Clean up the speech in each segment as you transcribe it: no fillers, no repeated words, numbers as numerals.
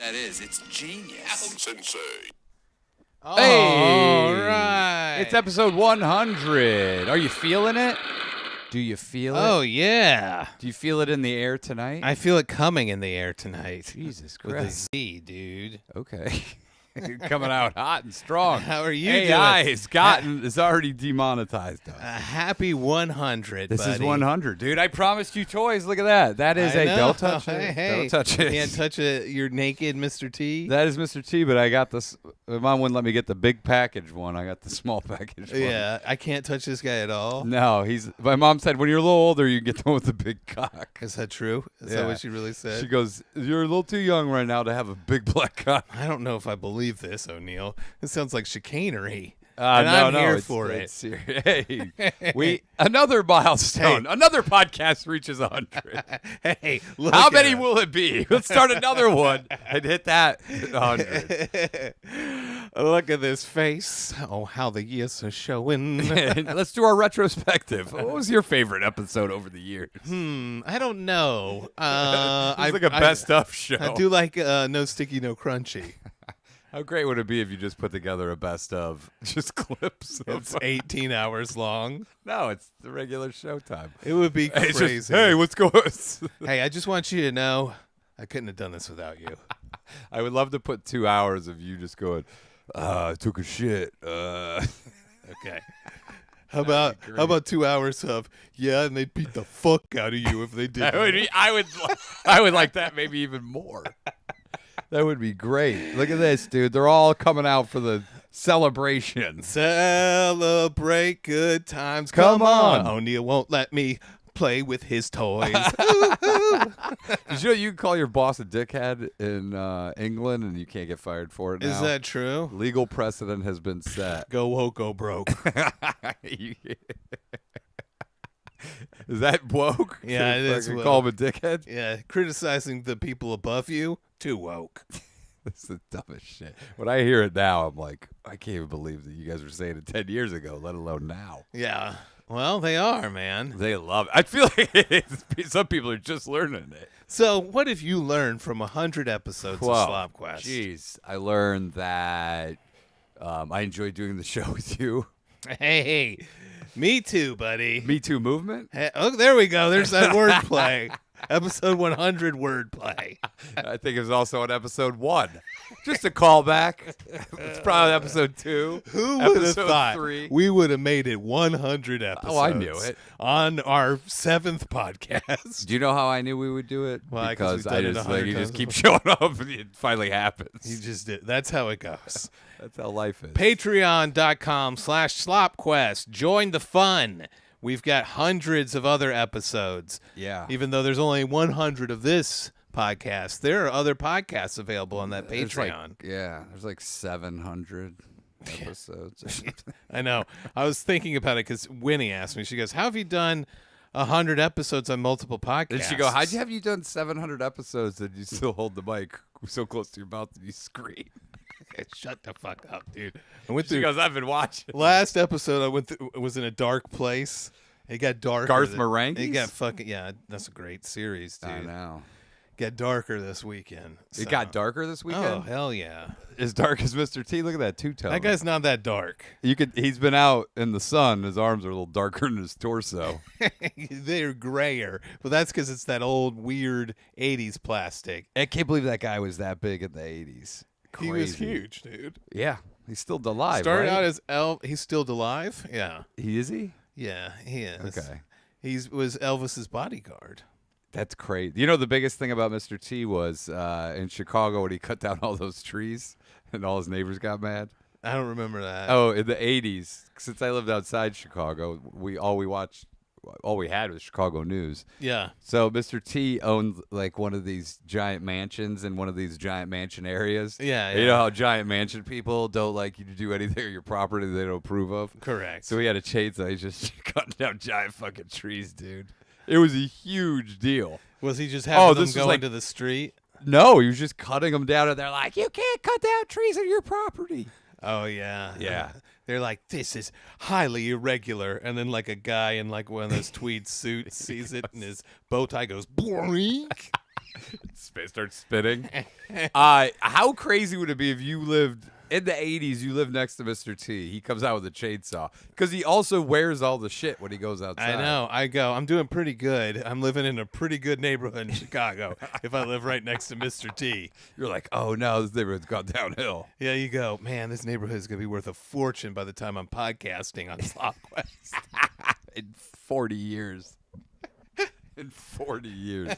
That is, it's genius. Sensei. All right. It's episode 100. Are you feeling it? Do you feel it? Oh, yeah. Do you feel it in the air tonight? I feel it coming in the air tonight. Jesus With a Christ. Z, dude. Okay. You're coming out hot and strong. How are you AI doing? is already demonetized us. Happy 100, This buddy. is 100, dude. I promised you toys. Look at that. That is I a know. don't touch it. Hey, Don't touch it. Can't touch your naked Mr. T. That is Mr. T, but I got this. My mom wouldn't let me get the big package one. I got the small package one. Yeah, I can't touch this guy at all. No, my mom said when you're a little older, you get the one with the big cock. Is that true? Is that what she really said? She goes, you're a little too young right now to have a big black cock. I don't know if I believe this, O'Neill. It sounds like chicanery. And No, I'm no, here it's, for it's, it. Hey, another milestone. Hey. Another podcast reaches 100. Hey, look How at many him. will it be? Let's start another one and hit that 100. Look at this face. Oh, how the years are showing. Let's do our retrospective. What was your favorite episode over the years? I don't know. It's like a best of show. I do like No Sticky, No Crunchy. How great would it be if you just put together a best of just clips? It's 18 hours long. No, it's the regular showtime. It would be It's crazy. just, hey, what's going on? Hey, I just want you to know I couldn't have done this without you. I would love to put 2 hours of you just going, I took a shit. Okay. How about 2 hours of and they'd beat the fuck out of you if they did. I would like that maybe even more. That would be great. Look at this, dude. They're all coming out for the celebration. Celebrate good times. Come on. O'Neill won't let me play with his toys. Did you know you can call your boss a dickhead in England and you can't get fired for it now? Is that true? Legal precedent has been set. Go woke, go broke. Is that woke? Yeah, it is Fucking woke. call him a dickhead? Yeah, criticizing the people above you, too woke. That's the dumbest shit. When I hear it now, I'm like, I can't even believe that you guys were saying it 10 years ago, let alone now. Yeah. Well, they are, man. They love it. I feel like some people are just learning it. So, what have you learned from 100 episodes of Slop Quest? Jeez, I learned that I enjoy doing the show with you. Hey, me too, buddy. Me Too movement. Hey, oh, there we go. There's that wordplay. Episode 100 wordplay. I think it was also on episode 1. Just a callback. It's probably episode 2. Who would have episode thought 3. we would have made it 100 episodes? Oh, I knew it. On our 7th podcast. Do you know how I knew we would do it? Why? 'Cause Because we've I done it just 100 you just times keep showing up and it finally happens. You just did. That's how it goes. That's how life is. Patreon.com/SlopQuest. Join the fun. We've got hundreds of other episodes. Yeah. Even though there's only 100 of this podcast, there are other podcasts available on that There's Patreon. there's like 700 episodes. I know. I was thinking about it because Winnie asked me. She goes, "How have you done 100 episodes on multiple podcasts?" Did she go, how'd you have you done 700 episodes and you still hold the mic so close to your mouth that you scream? Shut the fuck up, dude. I went She through goes, I've been watching. last episode. I went through, was in a dark place. It got darker. Garth than- Marenghi's? It got fucking That's a great series, dude. I know. Got darker this weekend. It got darker this weekend? Oh hell yeah! As dark as Mr. T? Look at that two-tone. That guy's not that dark. He's been out in the sun. His arms are a little darker than his torso. They're grayer, but that's because it's that old weird '80s plastic. I can't believe that guy was that big in the 80s. He was Crazy. huge, dude. Yeah. He's still alive, Started right? out as He's still alive. Yeah, Is he? yeah, he is. Okay. Was Elvis's bodyguard. That's crazy. You know, the biggest thing about Mr. T was in Chicago when he cut down all those trees and all his neighbors got mad. I don't remember that. Oh, in the 80s, since I lived outside Chicago, all we had was Chicago news. Yeah. So Mr. T owned like one of these giant mansions in one of these giant mansion areas. Yeah, You yeah. know how giant mansion people don't like you to do anything on your property they don't approve of? Correct. So he had a chainsaw. He's just cutting down giant fucking trees, dude. It was a huge deal. Was he just having them this go was like- into the street? No, he was just cutting them down, and they're like, you can't cut down trees on your property. Oh yeah. Yeah. They're like, this is highly irregular, and then like a guy in like one of those tweed suits sees it, and his bow tie goes boink. Space starts spinning. How crazy would it be if you lived in the 80s? You live next to Mr. T. He comes out with a chainsaw because he also wears all the shit when he goes outside. I know. I'm doing pretty good. I'm living in a pretty good neighborhood in Chicago. If I live right next to Mr. T, you're like, oh no, this neighborhood's gone downhill. Yeah, you go, man. This neighborhood is gonna be worth a fortune by the time I'm podcasting on Slop Quest. In 40 years. In 40 years.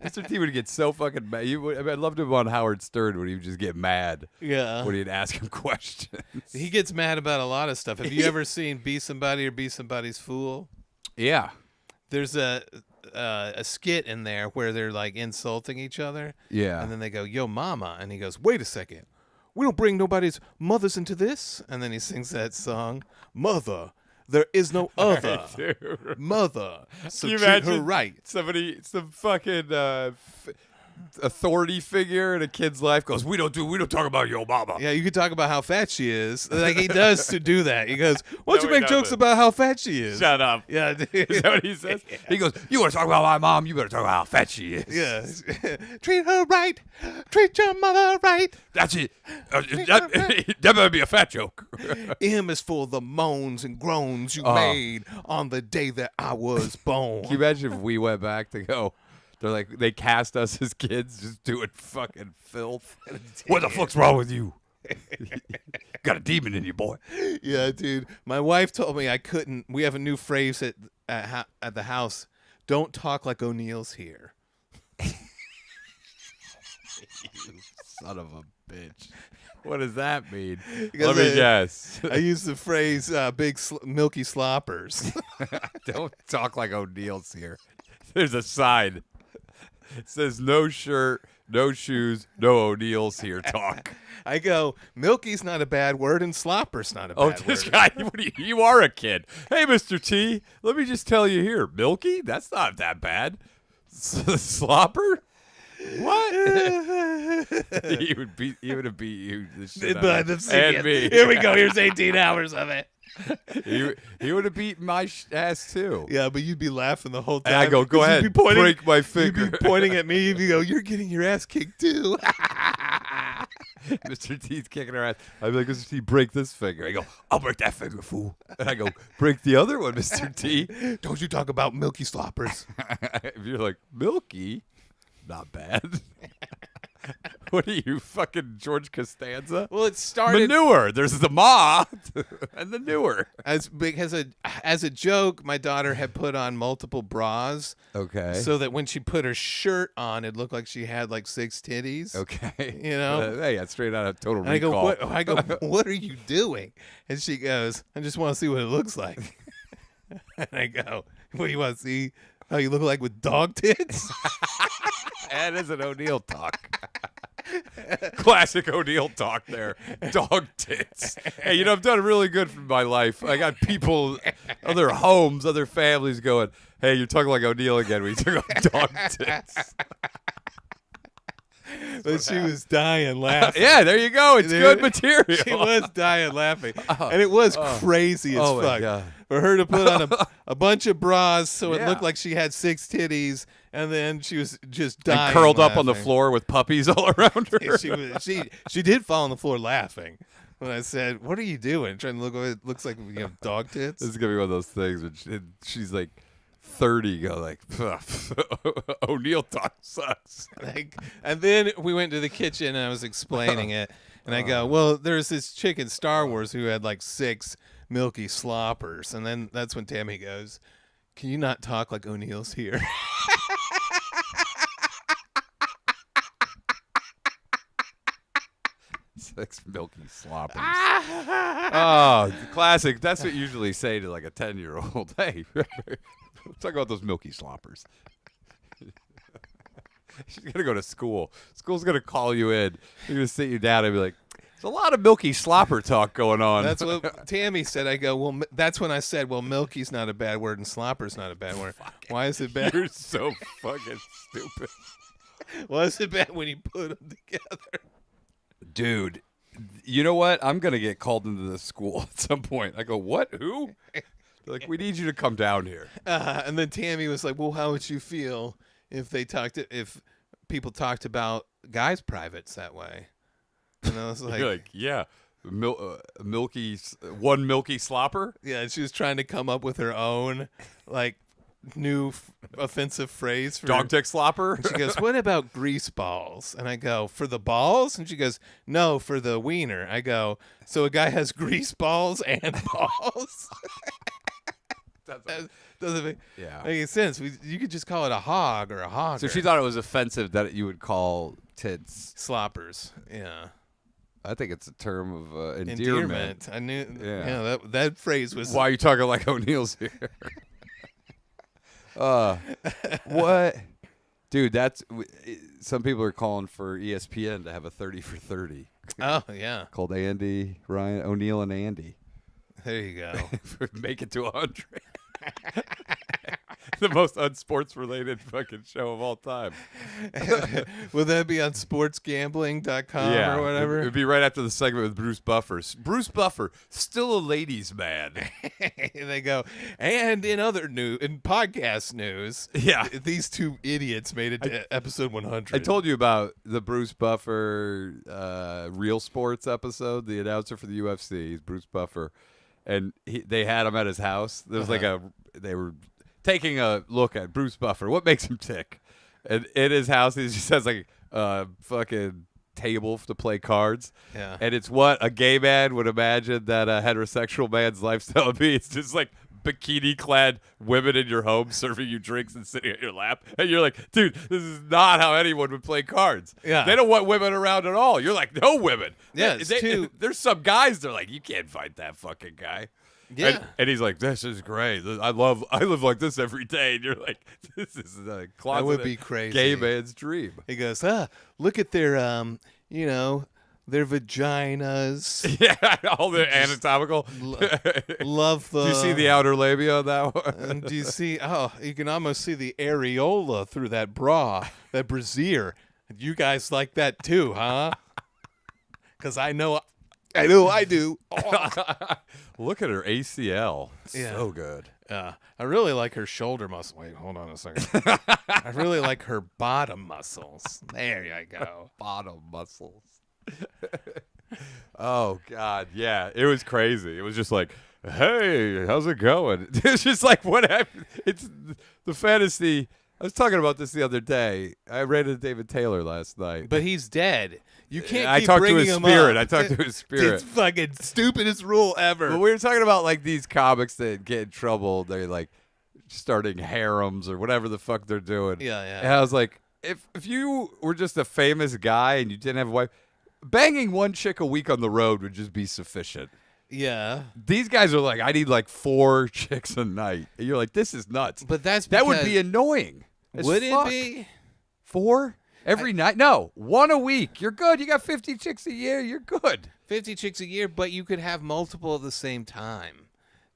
Mr. T would get so fucking mad. I'd love to have on Howard Stern when he would just get mad. Yeah. When he'd ask him questions. He gets mad about a lot of stuff. Have you ever seen Be Somebody or Be Somebody's Fool? Yeah. There's a skit in there where they're like insulting each other. Yeah. And then they go, yo, mama. And he goes, wait a second. We don't bring nobody's mothers into this. And then he sings that song, Mother. There is no other mother, so treat her right. Somebody, some fucking authority figure in a kid's life goes, we don't talk about your mama. Yeah, you could talk about how fat she is. Like he does to do that. He goes, why don't you make jokes about how fat she is? Shut up. Yeah, dude. Is that what he says? Yeah. He goes, you want to talk about my mom? You better talk about how fat she is. Yeah. Treat her right. Treat your mother right. That's it. That better be a fat joke. M is for the moans and groans you made on the day that I was born. Can you imagine if we went back to go? They're like, they cast us as kids just doing fucking filth. What the fuck's wrong with you? Got a demon in you, boy. Yeah, dude. My wife told me I couldn't. We have a new phrase at the house. Don't talk like O'Neill's here. You son of a bitch. What does that mean? Let me guess. I use the phrase big milky sloppers. Don't talk like O'Neill's here. There's a sign. It says no shirt, no shoes, no O'Neill's here talk. I go, milky's not a bad word and slopper's not a bad word. Oh, this guy, you are a kid. Hey, Mr. T, let me just tell you here. Milky? That's not that bad. Slopper? What? he would have beat you the shit out of and me. Here we go. Here's 18 hours of it. He would have beat my ass too. Yeah, but you'd be laughing the whole time. And I go, go ahead, break my finger. You'd be pointing at me. You'd go, you're getting your ass kicked too. Mr. T's kicking her ass. I'd be like, Mr. T, break this finger. I go, I'll break that finger, fool. And I go, break the other one, Mr. T. Don't you talk about milky sloppers. If you're like, milky? Not bad. What are you, fucking George Costanza? Well, it started manure. There's the ma and the newer. As a joke, my daughter had put on multiple bras. Okay. So that when she put her shirt on, it looked like she had like 6 titties. Okay. You know? Hey, that's straight out of Total Recall. I go, what are you doing? And she goes, I just want to see what it looks like. And I go, what do you want to see? How you look like with dog tits? That is an O'Neill talk. Classic O'Neill talk there. Dog tits. Hey, you know, I've done really good for my life. I got people, other homes, other families going, hey, you're talking like O'Neill again when you talk about dog tits. But she was dying laughing. Yeah, there you go. It's good material. She was dying laughing. And it was crazy as fuck. God. For her to put on a bunch of bras so it looked like she had 6 titties, and then she was just dying and curled laughing. up on the floor with puppies all around her. She did fall on the floor laughing. When I said, what are you doing? Trying to look what it looks like you have dog tits? This is going to be one of those things when she's like 30, go like, O'Neill talk sucks. And then we went to the kitchen and I was explaining it. And I go, well, there's this chick in Star Wars who had like 6 milky sloppers. And then that's when Tammy goes, can you not talk like O'Neill's here? 6 milky sloppers. Oh, classic. That's what you usually say to like a 10-year-old. Hey, let's talk about those milky sloppers. She's going to go to school. School's going to call you in. They're going to sit you down and be like, there's a lot of milky slopper talk going on. That's what Tammy said. I go, well, that's when I said, well, milky's not a bad word and slopper's not a bad word. Why is it bad? You're so fucking stupid. Why is it bad when you put them together? Dude, you know what? I'm going to get called into this school at some point. I go, what? Who? They're like, we need you to come down here. And then Tammy was like, well, how would you feel if they talked if people talked about guys' privates that way. And I was like, You're like, yeah, milky slopper. yeah, she was trying to come up with her own like new offensive phrase for Dog dick slopper. And she goes, "What about grease balls?" And I go, "For the balls?" And she goes, "No, for the wiener." I go, "So a guy has grease balls and balls?" That doesn't make any sense. You could just call it a hog or a hog. So she thought it was offensive that you would call tits sloppers. Yeah. I think it's a term of endearment. I knew. Yeah, that phrase was. Why are you talking like O'Neill's here? What? Dude, that's some people are calling for ESPN to have a 30 for 30. Oh, yeah. Called Andy, Ryan, O'Neill and Andy. There you go. Make it to 100. The most unsports-related fucking show of all time. Will that be on sportsgambling.com or whatever? It would be right after the segment with Bruce Buffer. Bruce Buffer, still a ladies' man. They go, and in podcast news, these two idiots made it to episode 100. I told you about the Bruce Buffer Real Sports episode, the announcer for the UFC, he's Bruce Buffer, and they had him at his house. There was they were taking a look at Bruce Buffer. What makes him tick? And in his house, he just has like a fucking table to play cards. Yeah. And it's what a gay man would imagine that a heterosexual man's lifestyle would be. It's just like bikini-clad women in your home serving you drinks and sitting at your lap. And you're like, dude, this is not how anyone would play cards. Yeah. They don't want women around at all. You're like, no women. Yeah, There's some guys, they're like, you can't fight that fucking guy. Yeah. And he's like, this is great. I live like this every day. And you're like, this is a closet. That would be crazy. Gay man's dream. He goes, look at their, their vaginas. Yeah, all the anatomical. Love the. Do you see the outer labia on that one? And do you see, you can almost see the areola through that bra, that brassiere. You guys like that too, huh? Because I know I do. Look at her ACL. Yeah. So good. I really like her shoulder muscle. Wait, hold on a second. I really like her bottom muscles. There you go. Bottom muscles. Oh, God. Yeah. It was crazy. It was just like, hey, how's it going? It's just like, what happened? It's the fantasy. I was talking about this the other day. I ran into David Taylor last night. But he's dead. You can't I keep talked to bringing his him spirit. up. I talked to his spirit. It's fucking stupidest rule ever. But we were talking about like these comics that get in trouble. They're like starting harems or whatever the fuck they're doing. Yeah, yeah. And I was like, if you were just a famous guy and you didn't have a wife, banging one chick a week on the road would just be sufficient. Yeah. These guys are like, I need like 4 chicks a night. And you're like, this is nuts. But that would be annoying. Would it be? 4? Every night? No, 1 a week. You're good. You got 50 chicks a year. You're good. 50 chicks a year, but you could have multiple at the same time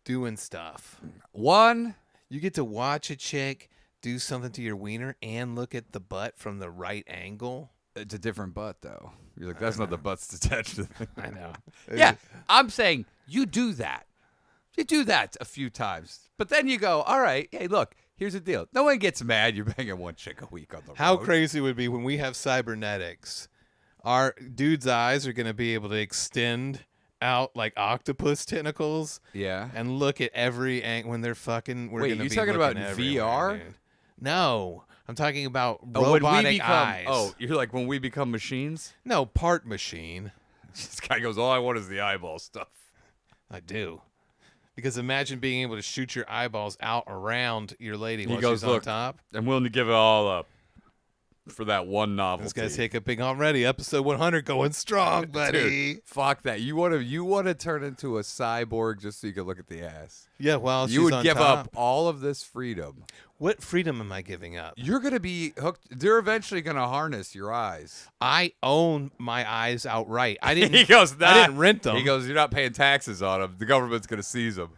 doing stuff. 1. You get to watch a chick do something to your wiener and look at the butt from the right angle. It's a different butt, though. You're like, that's not the butt's attached to the I know. Yeah, I'm saying you do that. You do that a few times. But then you go, all right, hey, look, here's the deal. No one gets mad you're banging 1 chick a week on the road. How crazy would it be when we have cybernetics? Our dude's eyes are going to be able to extend out like octopus tentacles. Yeah. And look at every angle when they're fucking. Wait, you talking about VR? Dude. No. I'm talking about when robotic we become, eyes. Oh, you're like when we become machines? No, part machine. This guy goes, all I want is the eyeball stuff. I do. Because imagine being able to shoot your eyeballs out around your lady while she's on look, top. I'm willing to give it all up for that one novelty. This guy's hiccuping already. Episode 100 going strong, buddy. Dude, fuck that. You want to turn into a cyborg just so you can look at the ass. Yeah, well, you would give top. up all of this freedom. What freedom am I giving up? You're going to be hooked. They're eventually going to harness your eyes. I own my eyes outright. I didn't. He goes, nah. I didn't rent them. He goes, you're not paying taxes on them. The government's going to seize them.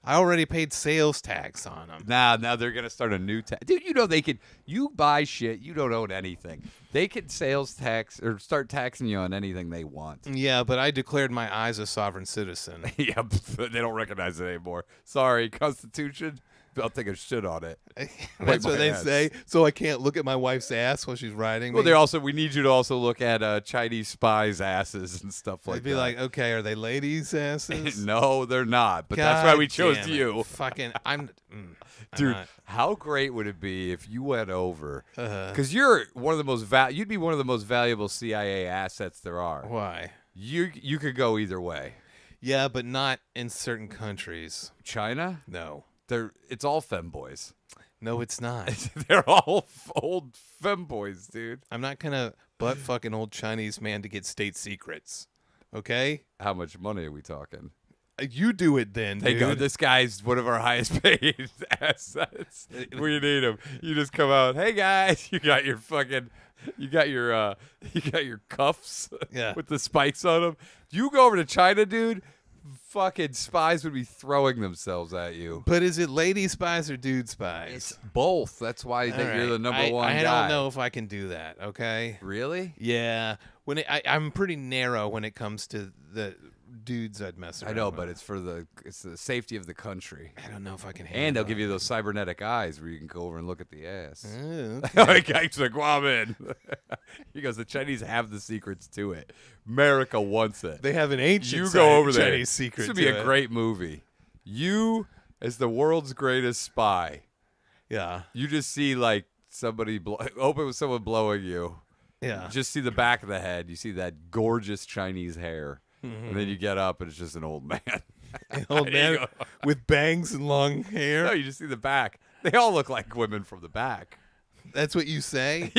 I already paid sales tax on them. Now they're going to start a new tax. Dude, you know they could. You buy shit. You don't own anything. They could sales tax or start taxing you on anything they want. Yeah, but I declared my eyes a sovereign citizen. Yeah, they don't recognize it anymore. Sorry, Constitution. I'll take a shit on it. That's my what they ass. say. So I can't look at my wife's ass while she's riding me. Well, we need you to also look at Chinese spies' asses and stuff like I'd be that. like, okay, are they ladies' asses? No, they're not. But that's why we chose damn it. you. Fucking, I'm Dude, not. how great would it be if you went over? Uh-huh. Because you're one of the most you'd be one of the most valuable CIA assets there are. Why? You could go either way. Yeah, but not in certain countries. China, No. it's all femboys. No, it's not. They're all old femboys, dude. I'm not gonna butt fuck an old Chinese man to get state secrets. Okay? How much money are we talking? You do it then, They dude. go, this guy's one of our highest paid assets. We need him. You just come out, hey guys, you got your cuffs Yeah. with the spikes on them. You go over to China, dude, fucking spies would be throwing themselves at you. But is it lady spies or dude spies? It's both. That's why All you're the right. number one I guy. don't know if I can do that, okay? Really? Yeah. I'm pretty narrow when it comes to the dudes I'd mess around I know, with. but it's the safety of the country. I don't know if I can handle And they'll it. give you those cybernetic eyes where you can go over and look at the ass. Oh, okay. Like, guy's like, well, I'm in. He goes, the Chinese have the secrets to it. America wants it. They have an ancient You go over there. Chinese secret This would be to a it. great movie. You, as the world's greatest spy, Yeah. you just see like somebody open with someone blowing you. Yeah. You just see the back of the head. You see that gorgeous Chinese hair. And then you get up and it's just an old man. An old There you man go. with bangs and long hair. No, you just see the back. They all look like women from the back. That's what you say?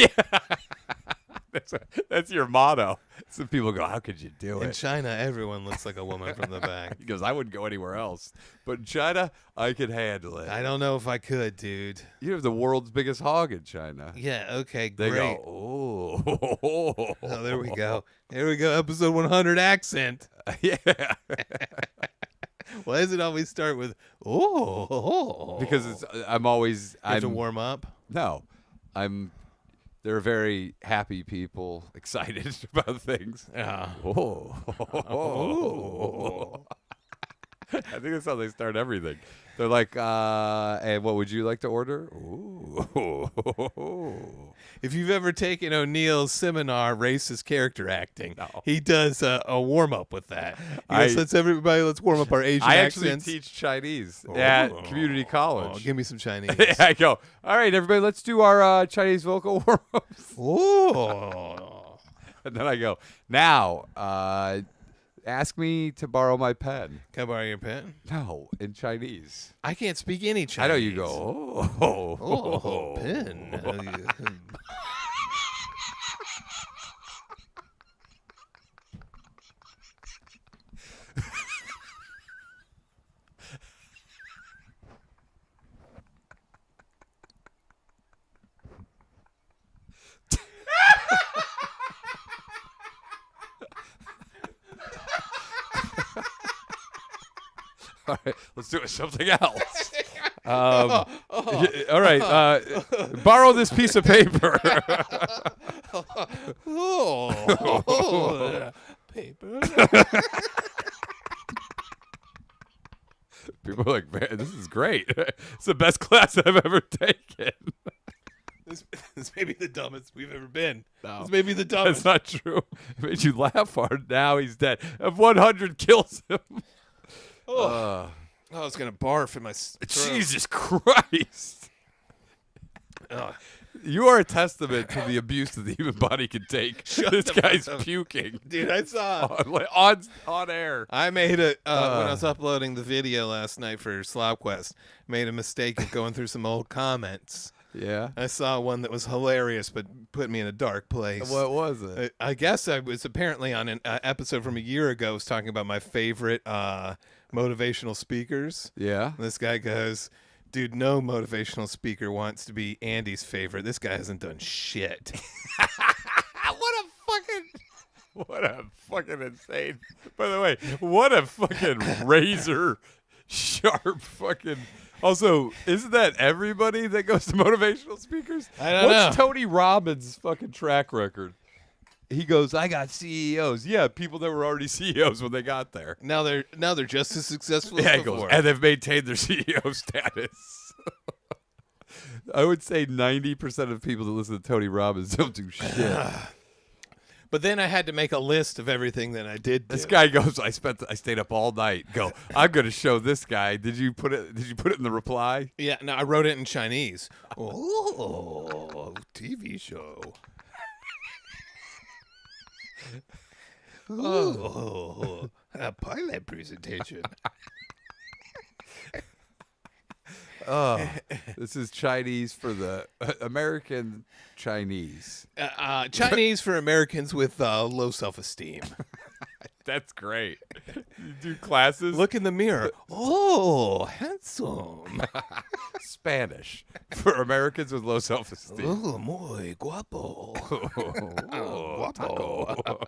That's your motto. So people go, how could you do In it? China, everyone looks like a woman from the back. He goes, I wouldn't go anywhere else. But in China, I could handle it. I don't know if I could, dude. You have the world's biggest hog in China. Yeah, okay, They great. go, oh. Oh, there we go. There we go. Episode 100 accent. Yeah. Why does it always start with, oh? Because You have to I'm warm up. no, they're very happy people, excited about things. Yeah. Oh. Oh. I think that's how they start everything. They're like, and what would you like to order? Ooh. If you've ever taken O'Neill's seminar, racist character acting, No. he does a warm up with that. He goes, let's warm up our Asian I actually accents. teach Chinese at community Oh, college. give me some Chinese. I go, all right, everybody, let's do our Chinese vocal warm-ups. Oh. And then I go, now, ask me to borrow my pen. Can I borrow your pen? No, in Chinese. I can't speak any Chinese. I know you go, Oh, pen. All right, let's do something else. All right, borrow this piece of paper. Oh. Paper. People are like, man, this is great. It's the best class I've ever taken. This may be the dumbest we've ever been. No. This may be the dumbest. That's not true. It made you laugh hard. Now he's dead. If 100 kills him. Oh, I was gonna barf in my throat. Jesus Christ. Ugh. You are a testament to the abuse that the human body can take. This guy's puking Dude, I saw. on air. I made when I was uploading the video last night for Slop Quest, made a mistake of going through some old comments. Yeah. I saw one that was hilarious, but put me in a dark place. What was it? I guess I was apparently on an episode from a year ago. I was talking about my favorite motivational speakers. Yeah. And this guy goes, dude, no motivational speaker wants to be Andy's favorite. This guy hasn't done shit. What a fucking insane. By the way, what a fucking razor sharp fucking. Also, isn't that everybody that goes to motivational speakers? I don't What's know. Tony Robbins' fucking track record? He goes, I got CEOs. Yeah, people that were already CEOs when they got there. Now they're just as successful Yeah, as he goes, before. and they've maintained their CEO status. I would say 90% of people that listen to Tony Robbins don't do shit. But then I had to make a list of everything that I did do. This guy goes, I stayed up all night. Go, I'm going to show this guy. Did you put it in the reply? Yeah, no, I wrote it in Chinese. Oh, TV show. Oh, a pilot presentation. Oh, this is Chinese for the American Chinese. Chinese for Americans with low self-esteem. That's great. You do classes? Look in the mirror. Oh, handsome. Spanish for Americans with low self-esteem. Oh, muy guapo. Taco.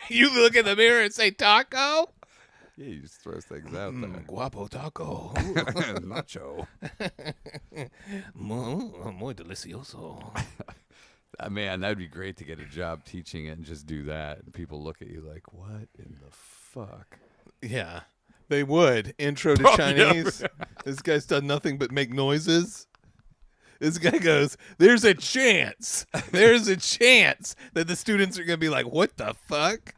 You look in the mirror and say taco? Yeah, you just throw things out there. Guapo taco. Nacho. Muy delicioso. Man, that'd be great to get a job teaching it and just do that. And people look at you like, what in the fuck? Yeah, they would. Intro to Chinese. This guy's done nothing but make noises. This guy goes, there's a chance that the students are going to be like, what the fuck?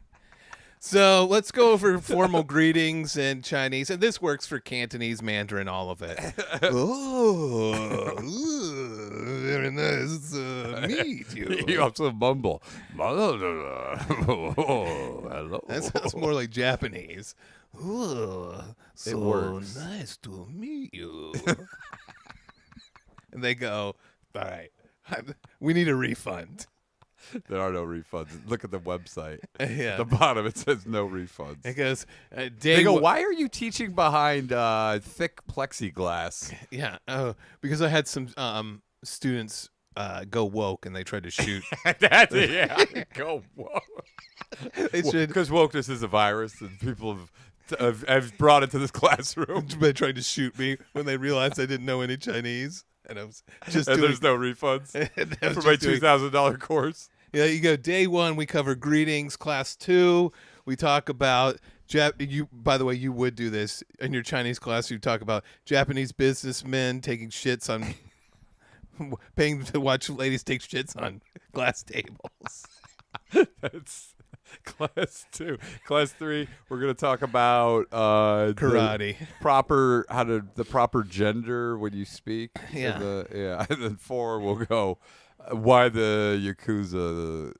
So let's go over formal greetings in Chinese. And this works for Cantonese, Mandarin, all of it. Oh, very nice to meet you. You also mumble. Hello. That sounds more like Japanese. Oh, so works. nice to meet you. And they go, all right, we need a refund. There are no refunds. Look at the website. Yeah. At the bottom, it says no refunds. It goes, They go, why are you teaching behind thick plexiglass? Yeah. Oh, because I had some students go woke and they tried to shoot. That's it, yeah. Go woke. They should. Because wokeness is a virus and people have brought it to this classroom. They tried to shoot me when they realized I didn't know any Chinese. And I was just And doing, there's no refunds and I was for my just doing- $2,000 course. Yeah, you go day 1, we cover greetings. Class 2, we talk about you. By the way, you would do this in your Chinese class. You talk about Japanese businessmen taking shits on, paying to watch ladies take shits on glass tables. That's class 2. Class 3, we're gonna talk about Karate. The proper gender when you speak. Yeah. And then 4, we'll go why the Yakuza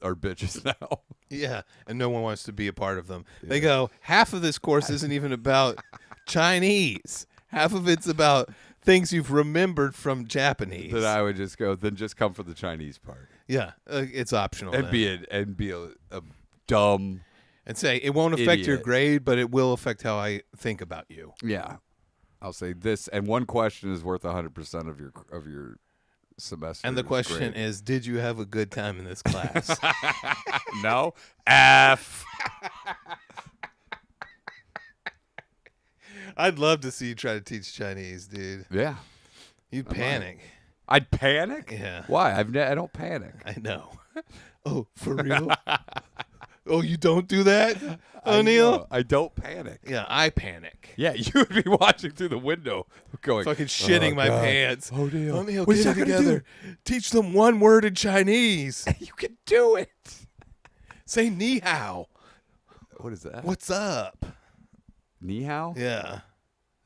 are bitches now. Yeah, and no one wants to be a part of them. They go, half of this course isn't even about Chinese. Half of it's about things you've remembered from Japanese. Then I would just go, then just come for the Chinese part. Yeah, it's optional. And then. be a dumb. And say, it won't affect your idiot. grade, but it will affect how I think about you. Yeah. I'll say this, and one question is worth 100% of your semester. And the question is, did you have a good time in this class? No. F. I'd love to see you try to teach Chinese, dude. Yeah. You'd panic. I'd panic? Yeah. Why? I don't panic. I know. Oh, for real? Oh, you don't do that, O'Neill? I don't panic. Yeah, I panic. Yeah, you would be watching through the window going, Fucking shitting my God. pants. O'Neill, O'Neill, what's get that it gonna together. Teach them one word in Chinese. You can do it. Say ni hao. What is that? What's up? Ni hao? Yeah.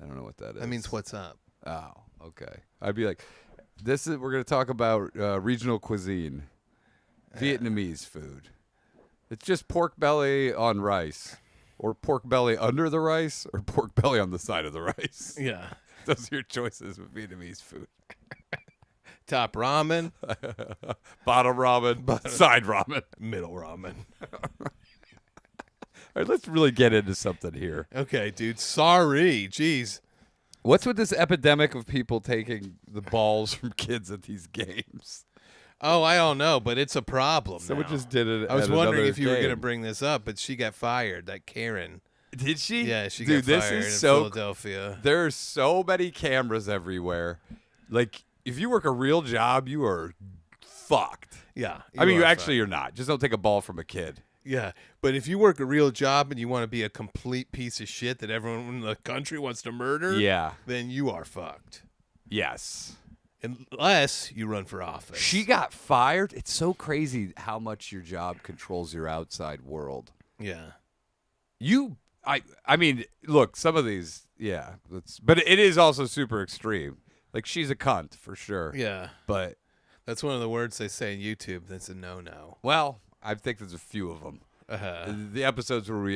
I don't know what that is. That means what's up. Oh, okay. I'd be like, we're going to talk about regional cuisine, Vietnamese food. It's just pork belly on rice, or pork belly under the rice, or pork belly on the side of the rice. Yeah. Those are your choices with Vietnamese food. Top ramen, Bottom ramen, side ramen. middle ramen. All right, let's really get into something here. Okay, dude. Sorry. Jeez. What's with this epidemic of people taking the balls from kids at these games? Oh, I don't know, but it's a problem. Someone now. just did it. I was at wondering another if you were going to game. bring this up, but she got fired. That Karen. Did she? Yeah, she Dude, got this fired is in so Philadelphia. There are so many cameras everywhere. Like, if you work a real job, you are fucked. Yeah. I mean, are you're not. Just don't take a ball from a kid. Yeah, but if you work a real job and you want to be a complete piece of shit that everyone in the country wants to murder, Yeah. then you are fucked. Yes. Unless you run for office. She got fired. It's so crazy how much your job controls your outside world. Yeah. I mean, look, some of these, yeah, but it is also super extreme. Like, she's a cunt for sure. Yeah. But that's one of the words they say on YouTube. That's a no-no. well, I think there's a few of them. The episodes where we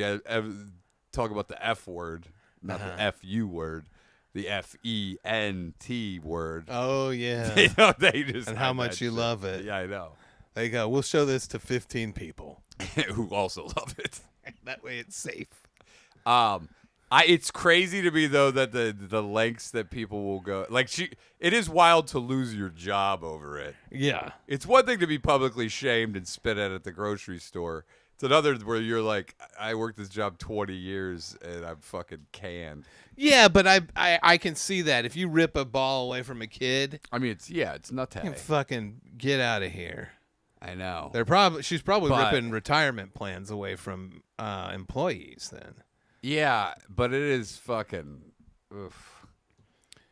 talk about the F word, not the F-U word, the F-E-N-T word. Oh, yeah. They just and how much you love it. Yeah, I know. They go, we'll show this to 15 people. Who also love it. That way it's safe. It's crazy to me though that the lengths that people will go. Like it is wild to lose your job over it. Yeah. It's one thing to be publicly shamed and spit at the grocery store. It's another where you're like, I worked this job 20 years and I'm fucking canned. Yeah, but I can see that if you rip a ball away from a kid. I mean, it's nuts. You can fucking get out of here. I know. She's probably ripping retirement plans away from employees then. Yeah, but it is fucking. Oof.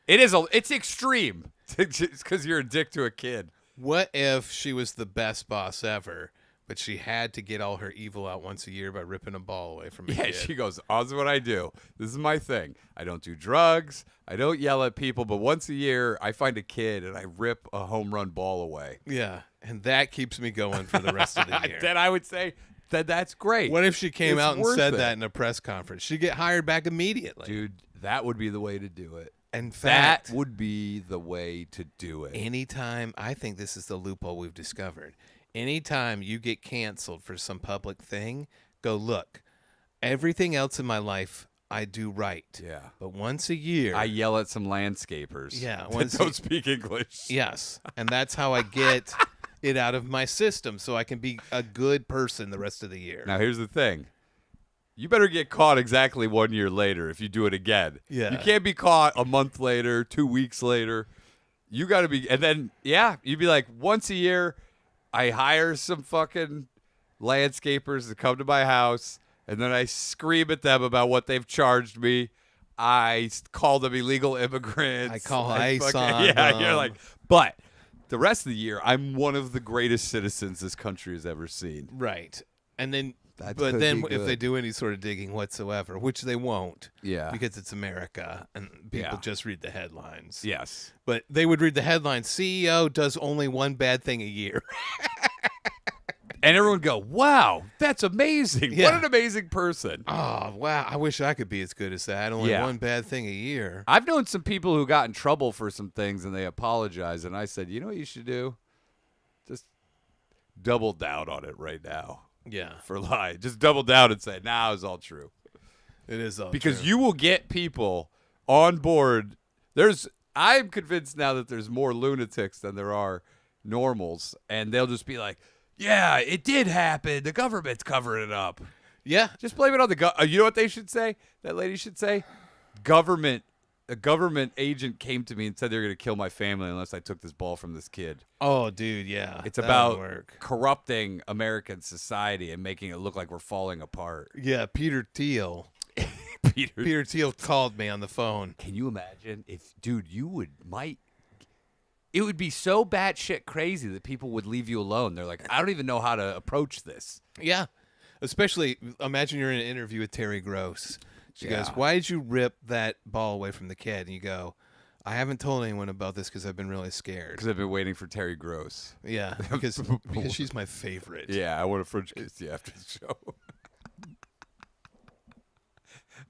It's extreme. It's because you're a dick to a kid. What if she was the best boss ever, but she had to get all her evil out once a year by ripping a ball away from a kid? Yeah, she goes, "Oh, this is what I do. This is my thing. I don't do drugs. I don't yell at people, but once a year, I find a kid and I rip a home run ball away." Yeah, and that keeps me going for the rest of the year. Then I would say that's great. What if she came It's out and worth said it. that in a press conference? She'd get hired back immediately. Dude, that would be the way to do it. In fact, That would be the way to do it. anytime, I think this is the loophole we've discovered. Anytime you get canceled for some public thing, go look. Everything else in my life I do right. Yeah. But once a year, I yell at some landscapers. Yeah, That don't speak English. yes, and that's how I get it out of my system, so I can be a good person the rest of the year. Now, here's the thing. You better get caught exactly 1 year later if you do it again. Yeah. You can't be caught a month later, 2 weeks later. You got to be, and then, you'd be like, once a year, I hire some fucking landscapers to come to my house, and then I scream at them about what they've charged me. I call them illegal immigrants. I call ICE on Yeah, them. you're like, but the rest of the year, I'm one of the greatest citizens this country has ever seen. Right. And then, That but could then be if good. they do any sort of digging whatsoever, which they won't, Yeah. because it's America and people Yeah. just read the headlines. Yes. But they would read the headline, CEO does only one bad thing a year. And everyone would go, wow, that's amazing. Yeah. What an amazing person. Oh, wow. I wish I could be as good as that. Only Yeah. one bad thing a year. I've known some people who got in trouble for some things and they apologized. And I said, you know what you should do? Just double down on it right now Yeah. for lie. Just double down and say, nah, it was all true. It is all Because true. you will get people on board. I'm convinced now that there's more lunatics than there are normals. And they'll just be like, yeah, it did happen. The government's covering it up. Yeah. Just blame it on the you know what they should say? That lady should say, a government agent came to me and said they were going to kill my family unless I took this ball from this kid. Oh, dude, yeah. It's That'll about work. corrupting American society and making it look like we're falling apart. Yeah, Peter Thiel. Peter Thiel called me on the phone. Can you imagine if, dude, it would be so batshit crazy that people would leave you alone. They're like, I don't even know how to approach this. Yeah. Especially, imagine you're in an interview with Terri Gross. She Yeah. goes, why did you rip that ball away from the kid? And you go, I haven't told anyone about this because I've been really scared. Because I've been waiting for Terri Gross. Yeah, because she's my favorite. Yeah, I want to French kiss you after the show.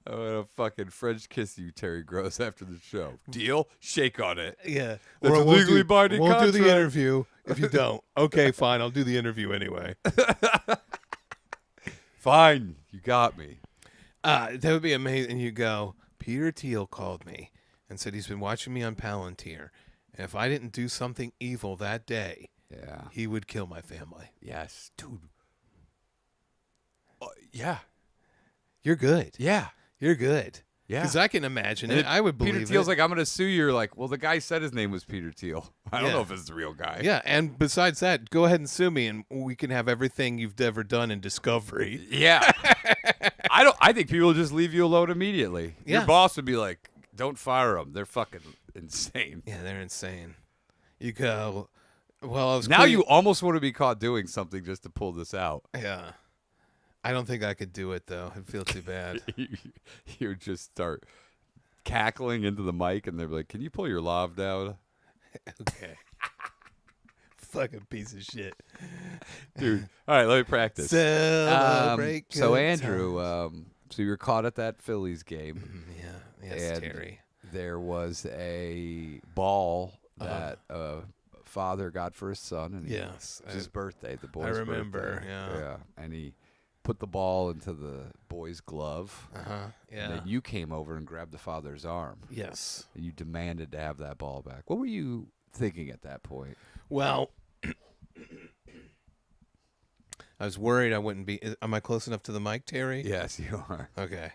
I want to fucking French kiss you, Terri Gross, after the show. Deal? Shake on it. Yeah. That's Or a I won't legally binding won't do the contract. interview if you don't. Okay, fine. I'll do the interview anyway. Fine, you got me. That would be amazing. You go, Peter Thiel called me and said he's been watching me on Palantir. And if I didn't do something evil that day, Yeah. he would kill my family. Yes, dude. Yeah. You're good. Yeah. You're good. Yeah. Because I can imagine And it. I would believe Peter Thiel's it. like, I'm going to sue you. You're like, well, the guy said his name was Peter Thiel. I don't Yeah. know if it's the real guy. Yeah, and besides that, go ahead and sue me, and we can have everything you've ever done in Discovery. Yeah. I think people will just leave you alone immediately. Your Yeah. boss would be like, don't fire them. They're fucking insane. Yeah, they're insane. You go, well, I was Now you almost want to be caught doing something just to pull this out. Yeah. I don't think I could do it, though. I'd feel too bad. You just start cackling into the mic, and they're like, "Can you pull your lav down?" Okay. Fucking piece of shit. Dude. All right, let me practice. Celebrate So good Andrew, times. so you were caught at that Phillies game. Yeah. Yes, and Terri. there was a ball that a father got for his son, and Yes. it was his birthday, the boy's remember, birthday. yeah. And he put the ball into the boy's glove. Yeah. And then you came over and grabbed the father's arm. Yes. And you demanded to have that ball back. What were you thinking at that point? Well, I was worried I wouldn't be. Am I close enough to the mic, Terri? Yes, you are. Okay.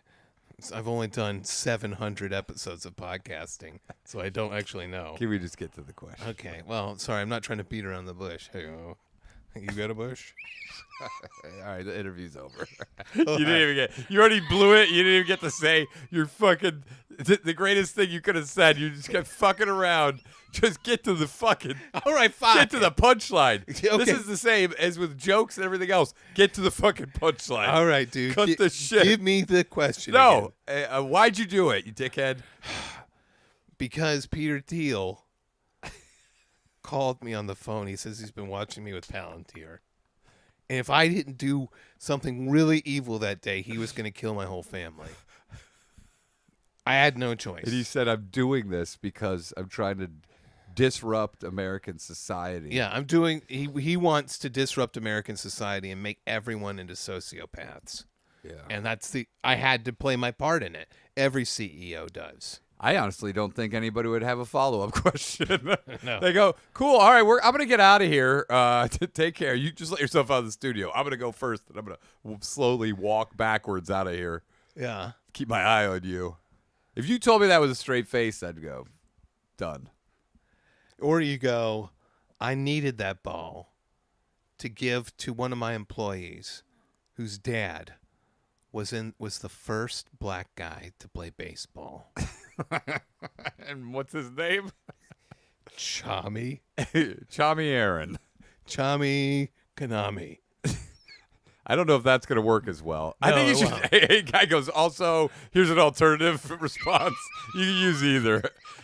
So I've only done 700 episodes of podcasting, so I don't actually know. Can we just get to the question? Okay. Well, sorry, I'm not trying to beat around the bush. Hey, you got a bush? All right, the interview's over. You didn't even get. You already blew it. You didn't even get to say your fucking the greatest thing you could have said. You just kept fucking around. Just get to the fucking. All right, fine. Get to the punchline. Okay. This is the same as with jokes and everything else. Get to the fucking punchline. All right, dude. Cut the shit. Give me the question. No. again. Why'd you do it, you dickhead? Because Peter Thiel called me on the phone. He says he's been watching me with Palantir. And if I didn't do something really evil that day, he was going to kill my whole family. I had no choice. And he said, "I'm doing this because I'm trying to disrupt American society." Yeah, I'm doing. He wants to disrupt American society and make everyone into sociopaths. Yeah. And I had to play my part in it. Every CEO does. I honestly don't think anybody would have a follow-up question. No. They go, "Cool, all right, I'm going to get out of here. Take care. You just let yourself out of the studio. I'm going to go first, and I'm going to slowly walk backwards out of here. Yeah. Keep my eye on you." If you told me that with a straight face, I'd go, done. Or you go, I needed that ball to give to one of my employees whose dad was the first black guy to play baseball. And what's his name? Chami Aaron. Chami Konami. I don't know if that's going to work as well. No, I think you it should. won't. Hey, guy goes, also, here's an alternative response. You can use either.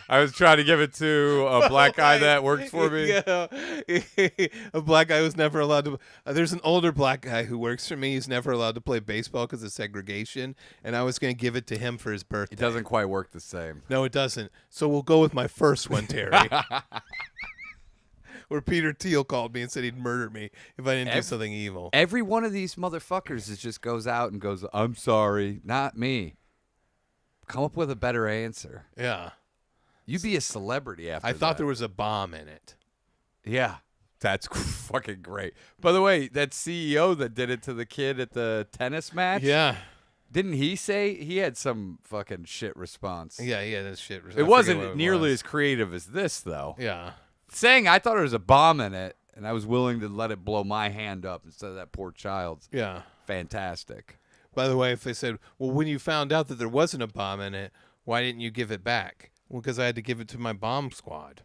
I was trying to give it to a black guy that works for me. Yeah. A black guy who's never allowed to. There's an older black guy who works for me. He's never allowed to play baseball because of segregation. And I was going to give it to him for his birthday. It doesn't quite work the same. No, it doesn't. So we'll go with my first one, Terri. Where Peter Thiel called me and said he'd murder me if I didn't do something evil. Every one of these motherfuckers just goes out and goes, "I'm sorry, not me." Come up with a better answer. Yeah. You'd be a celebrity after I thought that. there was a bomb in it. Yeah. That's fucking great. By the way, that CEO that did it to the kid at the tennis match, Yeah. didn't he say he had some fucking shit response? Yeah, that shit. It wasn't nearly as creative as this, though. Yeah. Saying I thought there was a bomb in it, and I was willing to let it blow my hand up instead of that poor child's. Yeah. Fantastic. By the way, if they said, well, when you found out that there wasn't a bomb in it, why didn't you give it back? Well, because I had to give it to my bomb squad.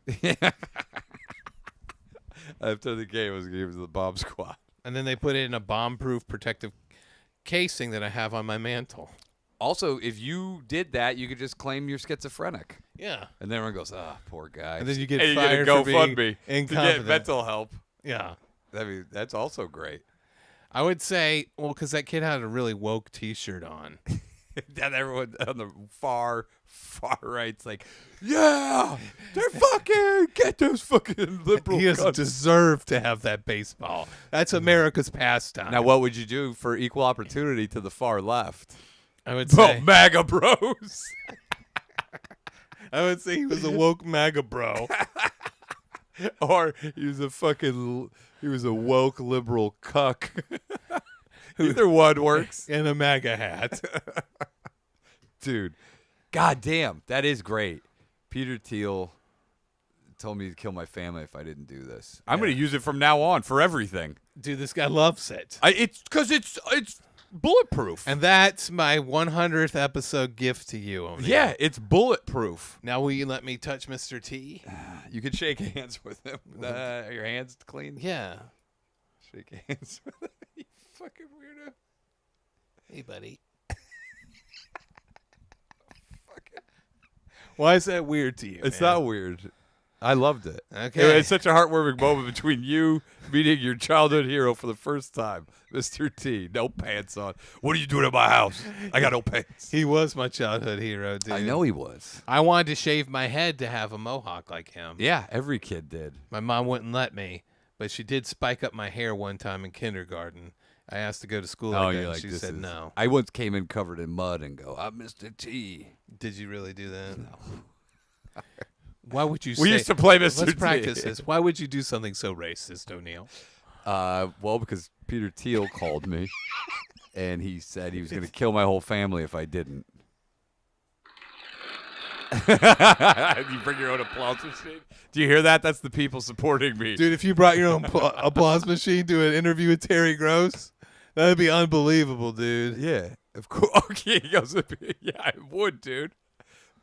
After the game, I was going to give it to the bomb squad. And then they put it in a bomb-proof protective casing that I have on my mantle. Also, if you did that, you could just claim you're schizophrenic. Yeah. And then everyone goes, "Ah, poor guy." And then you get and fired you for get a being GoFundMe to incompetent. get mental help. Yeah. I mean, that's also great. I would say, well, because that kid had a really woke T-shirt on. And everyone on the far right's like, "Yeah, they're fucking get those fucking liberal." He doesn't cunts." deserve to have that baseball. That's America's pastime. Now, what would you do for equal opportunity to the far left? I would say, MAGA bros. I would say he was a woke MAGA bro. Or he was a woke liberal cuck. Either one works. In a MAGA hat. Dude, god damn, that is great. Peter Thiel told me to kill my family if I didn't do this. I'm going to use it from now on for everything. Dude, this guy loves it. It's because it's bulletproof. And that's my 100th episode gift to you, O'Neill. Yeah, it's bulletproof. Now, will you let me touch Mr. T? You can shake hands with him. Are your hands clean? Yeah. Shake hands with him. You fucking weirdo. Hey, buddy. Why is that weird to you? It's man? not weird. I loved it. Okay. It's such a heartwarming moment between you meeting your childhood hero for the first time, Mr. T. No pants on. What are you doing at my house? I got no pants. He was my childhood hero, dude. I know he was. I wanted to shave my head to have a mohawk like him. Yeah, every kid did. My mom wouldn't let me, but she did spike up my hair one time in kindergarten. I asked to go to school like that, and she said no. I once came in covered in mud and go, I'm Mr. T. Did you really do that? No. Why would you We say... used to play Mr. Let's T. practice this. Why would you do something so racist, O'Neill? Well, because Peter Thiel called me, and he said he was going to kill my whole family if I didn't. You bring your own applause machine? Do you hear that? That's the people supporting me. Dude, if you brought your own applause machine to an interview with Terri Gross, that would be unbelievable, dude. Yeah, of course. Okay, he goes, yeah, I would, dude.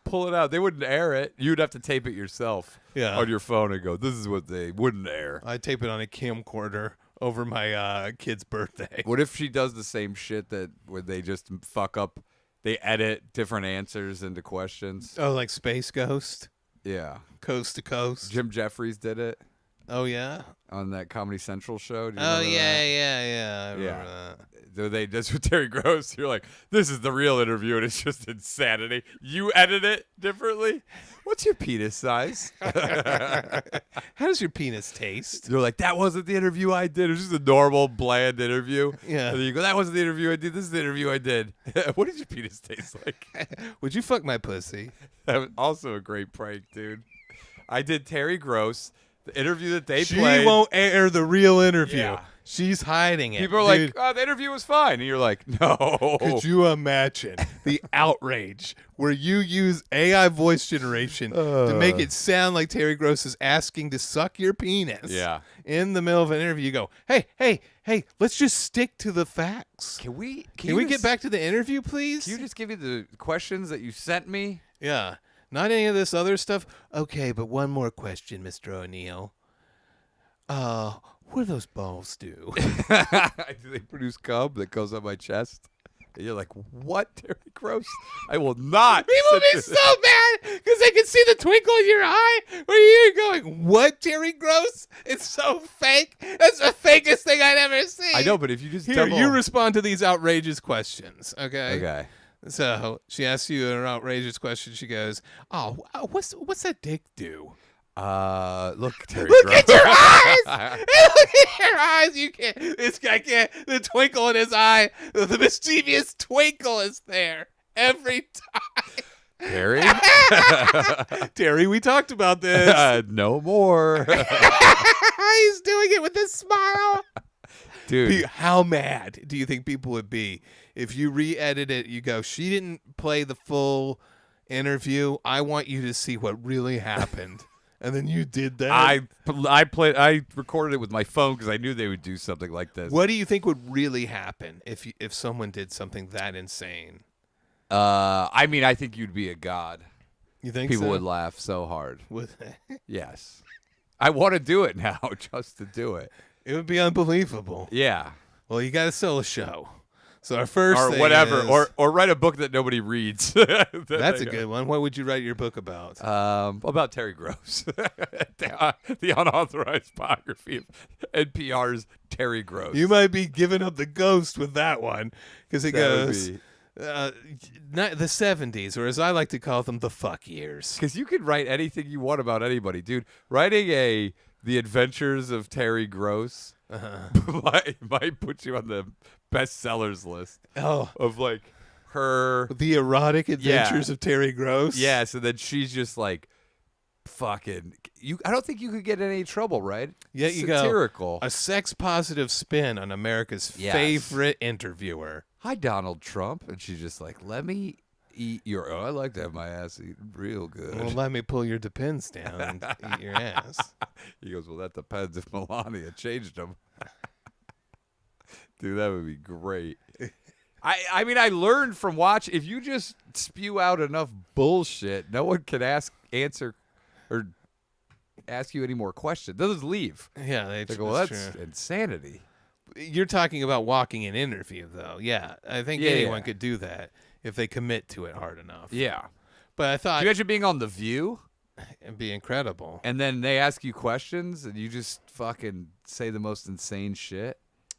Pull it out. They wouldn't air it. You'd have to tape it yourself on your phone and go, this is what they wouldn't air. I tape it on a camcorder over my kid's birthday. What if she does the same shit that where they just fuck up, they edit different answers into questions? Oh, like Space Ghost? Yeah. Coast to Coast? Jim Jeffries did it Oh, yeah? on that Comedy Central show. Do you Oh, remember yeah, that? yeah. I remember that. They just with Terri Gross. You're like, this is the real interview, and it's just insanity. You edit it differently. What's your penis size? How does your penis taste? They're like, that wasn't the interview I did. It was just a normal, bland interview. Yeah. And then you go, that wasn't the interview I did. This is the interview I did. What did your penis taste like? Would you fuck my pussy? That was also a great prank, dude. I did Terri Gross, the interview that they She played. won't air the real interview. Yeah. She's hiding it. People are Dude, like, oh, the interview was fine. And you're like, no. could you imagine the outrage where you use AI voice generation to make it sound like Terri Gross is asking to suck your penis? Yeah. In the middle of an interview, you go, hey, let's just stick to the facts. Can we Get back to the interview, please? Can you just give me the questions that you sent me? Yeah. Not any of this other stuff. Okay, but one more question, Mr. O'Neill. What do those balls do? Do they produce cum that goes on my chest? And you're like, what, Terri Gross? I will not. People be so mad because they can see the twinkle in your eye. Where you're going, what, Terri Gross? It's so fake. That's the fakest thing I'd ever seen. I know, but if you just Here, double... you respond to these outrageous questions, okay? Okay. So she asks you an outrageous question. She goes, "Oh, what's that dick do?" Look, Terri Look Gross. at your eyes! Look at your eyes! You can't. This guy can't. The twinkle in his eye, the mischievous twinkle is there every time. Terri? Terri, we talked about this. No more. He's doing it with a smile. Dude. How mad do you think people would be if you re-edit it? You go, she didn't play the full interview. I want you to see what really happened. And then you did that. I recorded it with my phone because I knew they would do something like this. What do you think would really happen if someone did something that insane? I mean, I think you'd be a god. You think People so? would laugh so hard. Would Yes. I want to do it now just to do it. it would be unbelievable. Yeah. Well, you got to sell a show. So our first Or thing whatever. is- Or write a book that nobody reads. that's a good one. What would you write your book about? About Terri Gross. the unauthorized biography of NPR's Terri Gross. You might be giving up the ghost with that one because it That would goes be- not the 70s, or as I like to call them, the fuck years. Because you could write anything you want about anybody, dude. Writing The Adventures of Terri Gross might put you on the bestsellers list Oh, of like her. the erotic adventures of Terri Gross. Yeah, so then she's just like fucking. I don't think you could get in any trouble, right? Yeah, you go. Satirical. A sex positive spin on America's Yes. favorite interviewer. Hi, Donald Trump, and she's just like, let me eat your. Oh, I like to have my ass eaten real good. Well, let me pull your depends down and eat your ass. He goes, well, that depends if Melania changed him. Dude, that would be great. I mean, I learned from watch. If you just spew out enough bullshit, no one can answer, or ask you any more questions. They'll just leave. Yeah, They go, well, that's true. insanity. You're talking about walking an interview, though. Yeah, I think Yeah, anyone yeah. could do that if they commit to it hard enough. Yeah. But I thought Can you imagine being on The View, it'd be incredible. and then they ask you questions, and you just fucking say the most insane shit?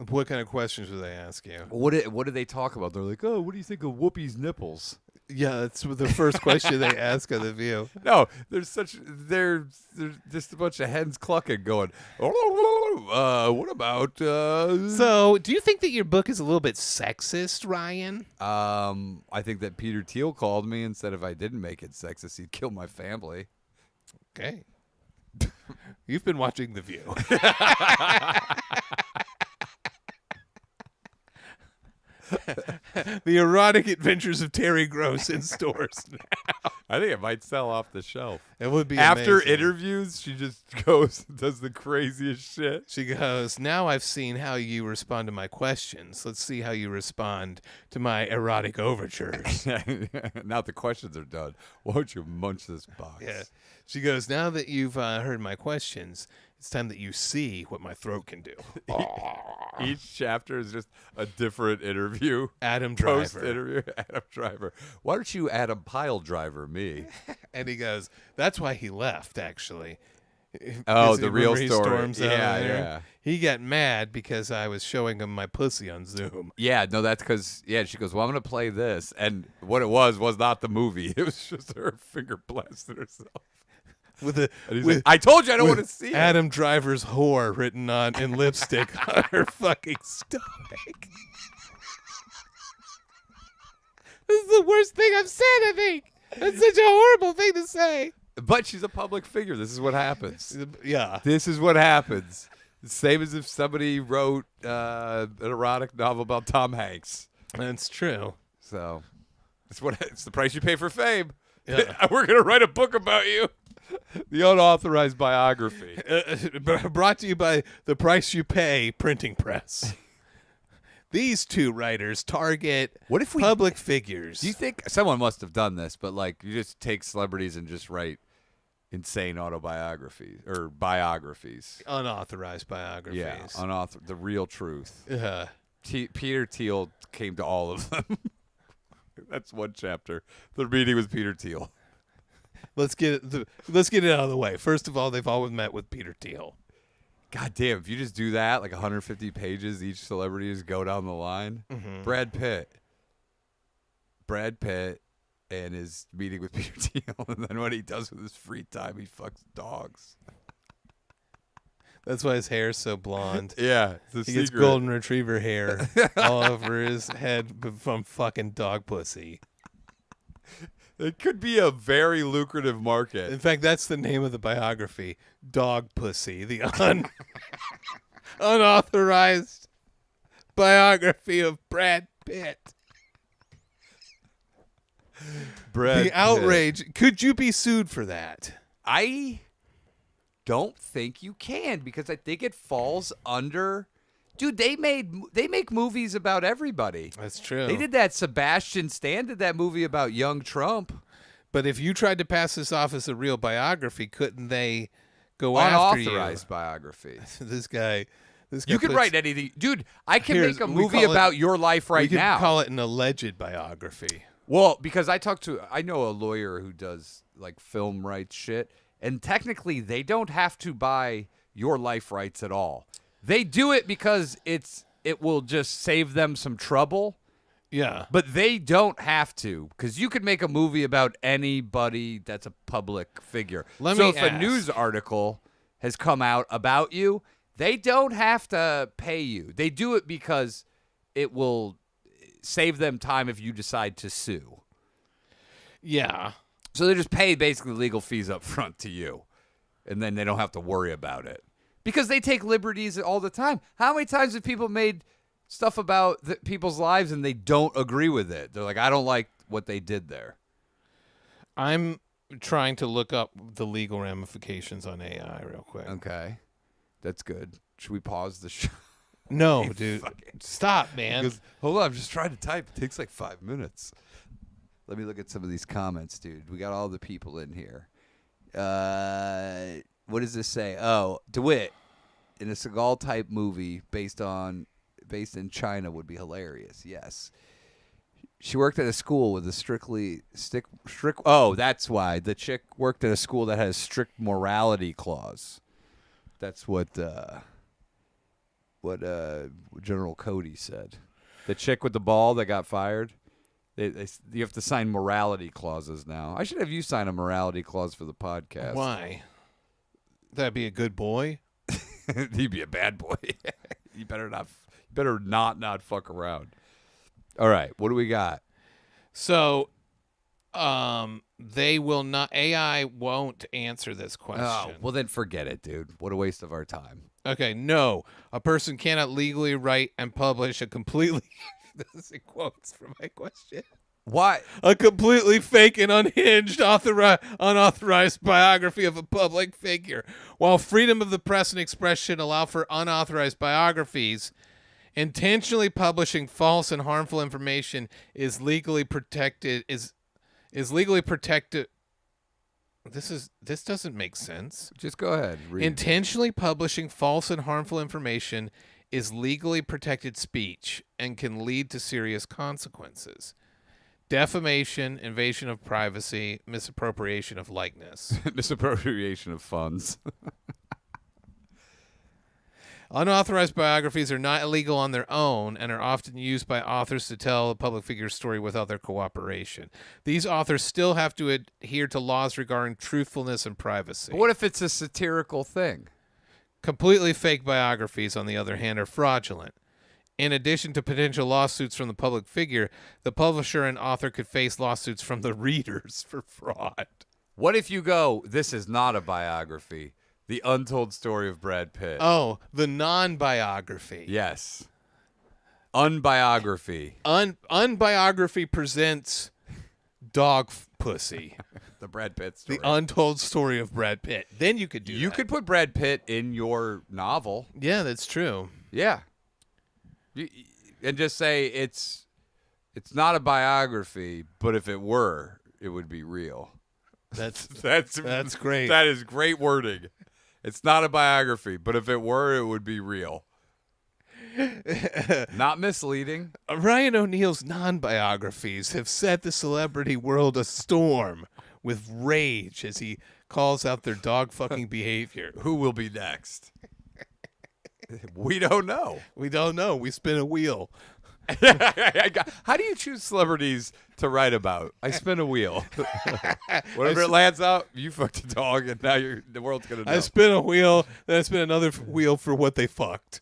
What kind of questions would they ask you? What do they talk about? They're like, oh, what do you think of Whoopi's nipples? Yeah, that's the first question they ask on The View. No, they're just a bunch of hens clucking going, what about So, do you think that your book is a little bit sexist, Ryan? I think that Peter Thiel called me and said if I didn't make it sexist, he'd kill my family. Okay. You've been watching The View. The erotic adventures of Terri Gross in stores now. I think it might sell off the shelf. It would be After amazing. interviews, she just goes and does the craziest shit. She goes, now I've seen how you respond to my questions. Let's see how you respond to my erotic overtures. Now the questions are done. Why don't you munch this box? Yeah. She goes, now that you've heard my questions, it's time that you see what my throat can do. Each chapter is just a different interview. Adam Post Driver. interview, Adam Driver. Why don't you Adam Pile Driver me? And he goes, that's why he left, actually. Oh, Because the he- real remember he story. storms out of Yeah, there? yeah. He got mad because I was showing him my pussy on Zoom. Yeah, no, that's because, she goes, well, I'm going to play this. And what it was not the movie. It was just her finger blasting herself. With a And he's with, like, I told you I don't with want to see it. Adam Driver's whore written on in lipstick on her fucking stomach. This is the worst thing I've said, I think. That's such a horrible thing to say. But she's a public figure. This is what happens. Yeah. This is what happens. The same as if somebody wrote an erotic novel about Tom Hanks. That's true. So it's the price you pay for fame. Yeah. We're going to write a book about you. The unauthorized biography. Brought to you by the Price You Pay printing press. These two writers target What if we- public figures. Do you think someone must have done this, but like you just take celebrities and just write insane autobiographies or biographies? Unauthorized biographies. Yeah, the real truth. Peter Thiel came to all of them. That's one chapter. The meeting with Peter Thiel. Let's get it out of the way. First of all, they've always met with Peter Thiel. God damn, if you just do that, like 150 pages, each celebrity just go down the line. Mm-hmm. Brad Pitt and his meeting with Peter Thiel, and then what he does with his free time, he fucks dogs. That's why his hair's so blonde. Yeah, it's a He gets secret. golden retriever hair all over his head from fucking dog pussy. It could be a very lucrative market. In fact, that's the name of the biography. Dog Pussy. The unauthorized biography of Brad Pitt. Brad The outrage. Could you be sued for that? I don't think you can because I think it falls under. Dude, they make movies about everybody. That's true. They did that. Sebastian Stan did that movie about young Trump. But if you tried to pass this off as a real biography, couldn't they go after you? Unauthorized biography. This guy You could puts- write anything. Dude, I can Here's- make a we movie call it- about your life right we could now. call it an alleged biography. Well, because I know a lawyer who does like film rights shit, and technically they don't have to buy your life rights at all. They do it because it will just save them some trouble, Yeah. but they don't have to because you could make a movie about anybody that's a public figure. Let so me if a ask. news article has come out about you, they don't have to pay you. They do it because it will save them time if you decide to sue. Yeah. So they just pay basically legal fees up front to you, and then they don't have to worry about it. Because they take liberties all the time. How many times have people made stuff about people's lives and they don't agree with it? They're like, I don't like what they did there. I'm trying to look up the legal ramifications on AI real quick. Okay. That's good. Should we pause the show? No, dude. Stop, man. He goes, hold on, I'm just trying to type. It takes like 5 minutes. Let me look at some of these comments, dude. We got all the people in here. What does this say? Oh, DeWitt in a Seagal type movie based in China would be hilarious. Yes. She worked at a school with a strict. Oh, that's why the chick worked at a school that has strict morality clause. That's what General Cody said. The chick with the ball that got fired. You have to sign morality clauses now. I should have you sign a morality clause for the podcast. Why? That'd be a good boy. He'd be a bad boy. You better not fuck around. All right, what do we got? So, they will not. AI won't answer this question. Oh, well then forget it, dude. What a waste of our time. Okay, no. A person cannot legally write and publish a completely. This is quotes from my question. Why? A completely fake and unhinged unauthorized biography of a public figure. While freedom of the press and expression allow for unauthorized biographies, intentionally publishing false and harmful information is legally protected. Is legally protected. This doesn't make sense. Just go ahead. Read. Intentionally publishing false and harmful information is legally protected speech and can lead to serious consequences. Defamation, invasion of privacy, misappropriation of likeness. Misappropriation of funds. Unauthorized biographies are not illegal on their own and are often used by authors to tell a public figure's story without their cooperation. These authors still have to adhere to laws regarding truthfulness and privacy. But what if it's a satirical thing? Completely fake biographies, on the other hand, are fraudulent. In addition to potential lawsuits from the public figure, the publisher and author could face lawsuits from the readers for fraud. What if you go, this is not a biography, the untold story of Brad Pitt? Oh, the non-biography. Yes. Unbiography. Unbiography presents dog pussy. The Brad Pitt story. The untold story of Brad Pitt. Then you could do You that. could put Brad Pitt in your novel. Yeah, that's true. Yeah. And just say it's not a biography, but if it were, it would be real. That's that's great. That is great wording. It's not a biography, but if it were, it would be real. Not misleading. Ryan O'Neal's non-biographies have set the celebrity world astorm with rage as he calls out their dog-fucking behavior. Who will be next? We don't know. We don't know. We spin a wheel. How do you choose celebrities to write about? I spin a wheel. Whatever it lands out, you fucked a dog, and now the world's going to know. I spin a wheel, then I spin another wheel for what they fucked.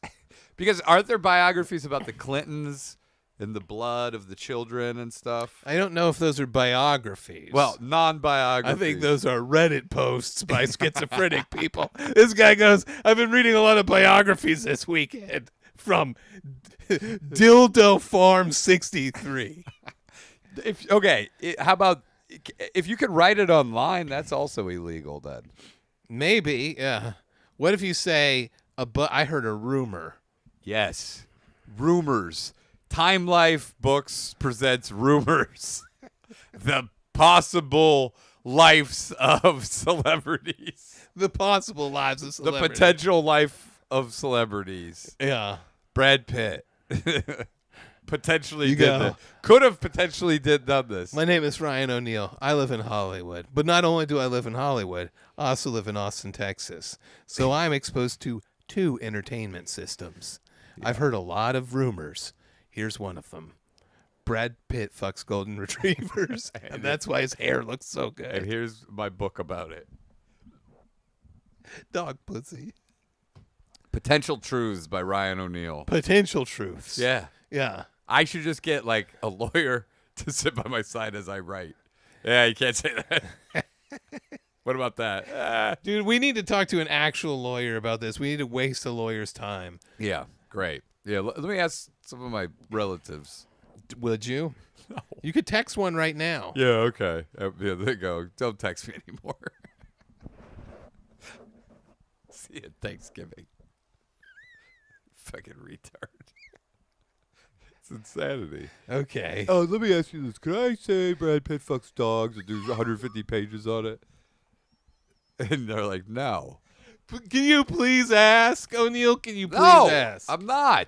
Because aren't there biographies about the Clintons and the blood of the children and stuff? I don't know if those are biographies. Well, non-biographies. I think those are Reddit posts by schizophrenic people. This guy goes, I've been reading a lot of biographies this weekend from Dildo Farm 63. How about if you could write it online, that's also illegal then. Maybe, yeah. What if you say, I heard a rumor. Yes. Rumors. Time Life Books presents Rumors. The possible lives of celebrities. The possible lives of celebrities. The potential life of celebrities. Yeah. Brad Pitt. Potentially You did go. that. Could have potentially done this. My name is Ryan O'Neal. I live in Hollywood. But not only do I live in Hollywood, I also live in Austin, Texas. So I'm exposed to 2 entertainment systems. Yeah. I've heard a lot of rumors. Here's one of them. Brad Pitt fucks golden retrievers, and that's why his hair looks so good. And here's my book about it. Dog pussy. Potential Truths by Ryan O'Neal. Potential truths. Yeah. Yeah. I should just get like a lawyer to sit by my side as I write. Yeah, you can't say that. What about that? Dude, we need to talk to an actual lawyer about this. We need to waste a lawyer's time. Yeah, great. Yeah, let me ask some of my relatives. Would you? No. You could text one right now. Yeah, okay. Yeah, there you go. Don't text me anymore. See you at Thanksgiving. Fucking retard. It's insanity. Okay. Oh, let me ask you this. Can I say Brad Pitt fucks dogs and there's 150 pages on it? And they're like, no. Can you please ask, O'Neill? Can you please No, ask? I'm not.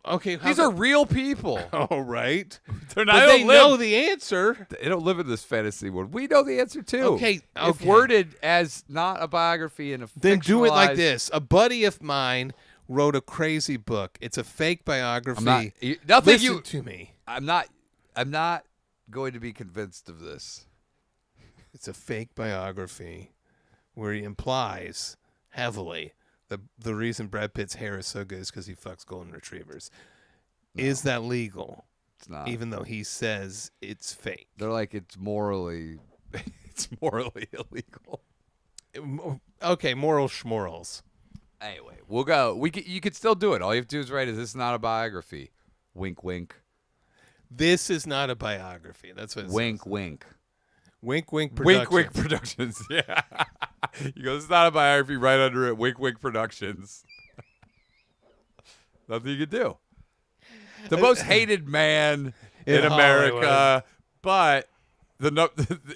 Okay. These are real people. All right. They're not, But they know the answer. They don't live in this fantasy world. We know the answer too. Okay. If worded as not a biography and a Then do it like fictionalized- this. A buddy of mine wrote a crazy book. It's a fake biography. Nothing Listen to me. I'm not going to be convinced of this. It's a fake biography where he implies heavily that the reason Brad Pitt's hair is so good is because he fucks golden retrievers. No. Is that legal? It's not. Even though he says it's fake. They're like it's morally illegal. Okay, moral schmorals. Anyway, we'll go. You could still do it. All you have to do is write, "Is this not a biography?" Wink, wink. This is not a biography. That's what it Wink, says. wink. Wink, wink Productions. Wink, wink Productions. Yeah. You go, "This is not a biography." Right under it, Wink, wink Productions. Nothing you can do. The most hated man in America, but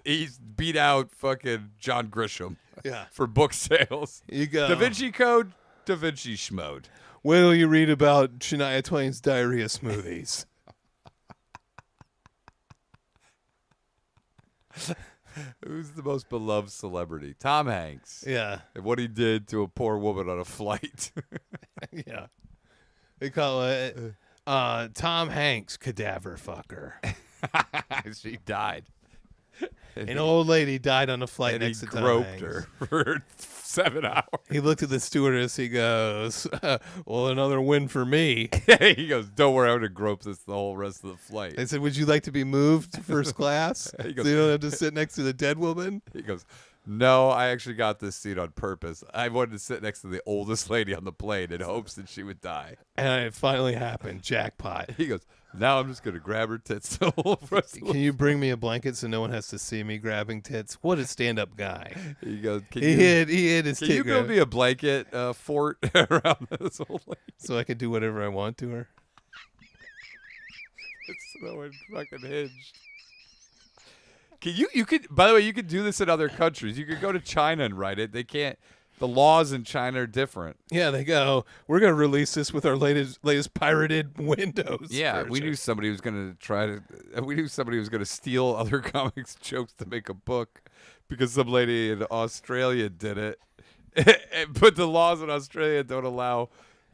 he's beat out fucking John Grisham. Yeah. For book sales. You go. Da Vinci Code, Da Vinci Schmode. Wait till you read about Shania Twain's diarrhea smoothies. Who's the most beloved celebrity? Tom Hanks. Yeah. And what he did to a poor woman on a flight. Yeah. They call it Tom Hanks cadaver fucker. She died. An old lady died on a flight And next he to Tom groped Hanks. her for 7 hours. He looked at the stewardess. He goes, well, another win for me. He goes, "Don't worry, I'm going to grope this the whole rest of the flight." I said, would you like to be moved to first class He so goes- you don't have to sit next to the dead woman? He goes, "No, I actually got this seat on purpose. I wanted to sit next to the oldest lady on the plane in hopes that she would die." And it finally happened. Jackpot. He goes, "Now I'm just going to grab her tits the whole rest of the Can you bring me a blanket so no one has to see me grabbing tits? What a stand-up guy. He goes, He hid his Can tit you build grab me a blanket fort around this old lady?" so I could do whatever I want to her. It's so fucking hinged. You could, by the way, you could do this in other countries. You could go to China and write it. They can't. The laws in China are different. Yeah, they go, we're going to release this with our latest pirated Windows. Yeah, we version." knew somebody was going to try to. We knew somebody was going to steal other comics jokes to make a book, because some lady in Australia did it. But the laws in Australia don't allow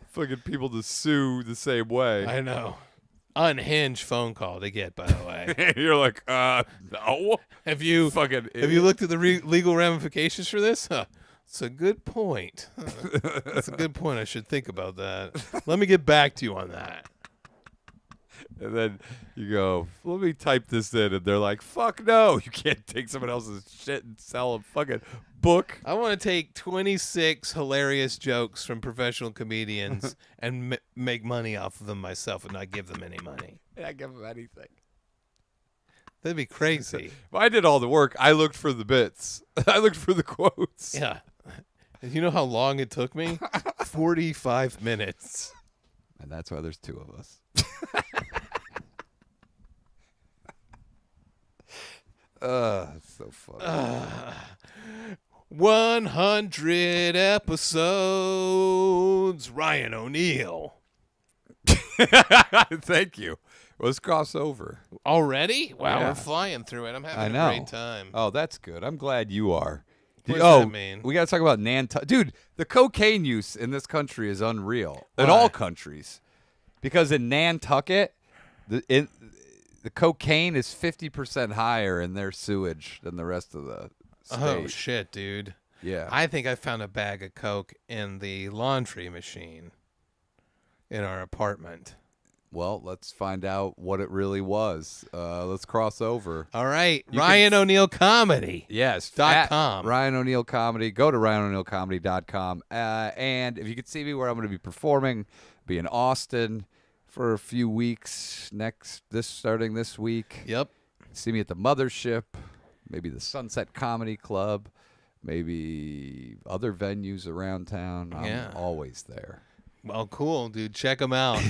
fucking people to sue the same way. I know. Unhinged phone call to get, by the way. And you're like, no. Have you Fucking have you looked at the legal ramifications for this? Huh. It's a good point. That's a good point. I should think about that. Let me get back to you on that. And then you go, "Let me type this in," and they're like, "Fuck no, you can't take someone else's shit and sell a fucking book." I want to take 26 hilarious jokes from professional comedians and make money off of them myself and not give them any money. I give them anything. That'd be crazy. If I did all the work, I looked for the bits. I looked for the quotes. Yeah. And you know how long it took me? 45 minutes. And that's why there's two of us. It's so funny. 100 episodes. Ryan O'Neill. Thank you. Let's cross over. Already? Wow, Yeah. we're flying through it. I'm I having know. a great time. Oh, that's good. I'm glad you are. What does that mean? We got to talk about Nantucket. Dude, the cocaine use in this country is unreal. In Why? all countries. Because in Nantucket, the cocaine is 50% higher in their sewage than the rest of the state. Oh, shit, dude. Yeah. I think I found a bag of Coke in the laundry machine in our apartment. Well, let's find out what it really was. Let's cross over. All right. You Ryan can- O'Neill Comedy. Yes. .com. Ryan O'Neill Comedy. Go to RyanO'NeillComedy.com. And if you could see me where I'm going to be performing, be in Austin for a few weeks starting this week. Yep. See me at the Mothership, maybe the Sunset Comedy Club, maybe other venues around town. I'm Yeah. always there. Well, cool, dude. Check them out.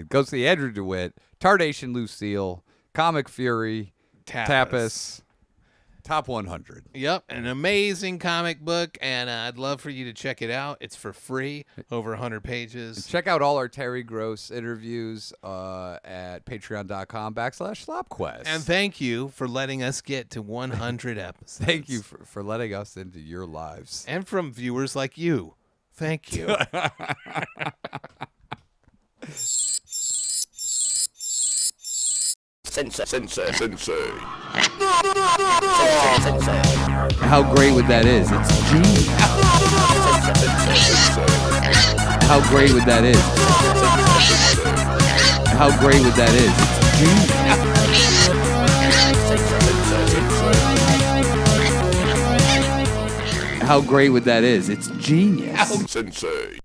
Go see Andrew DeWitt, Tardation Lucille, Comic Fury, Tapas. Top 100. Yep, an amazing comic book, and I'd love for you to check it out. It's for free, over 100 pages. Check out all our Terry Gross interviews at patreon.com/Slop Quest. And thank you for letting us get to 100 episodes. Thank you for letting us into your lives. And from viewers like you. Thank you. Sensei. How great would that is? It's genius. How great would that is? How great would that is? It's genius. How great would that is? It's genius. Sensei.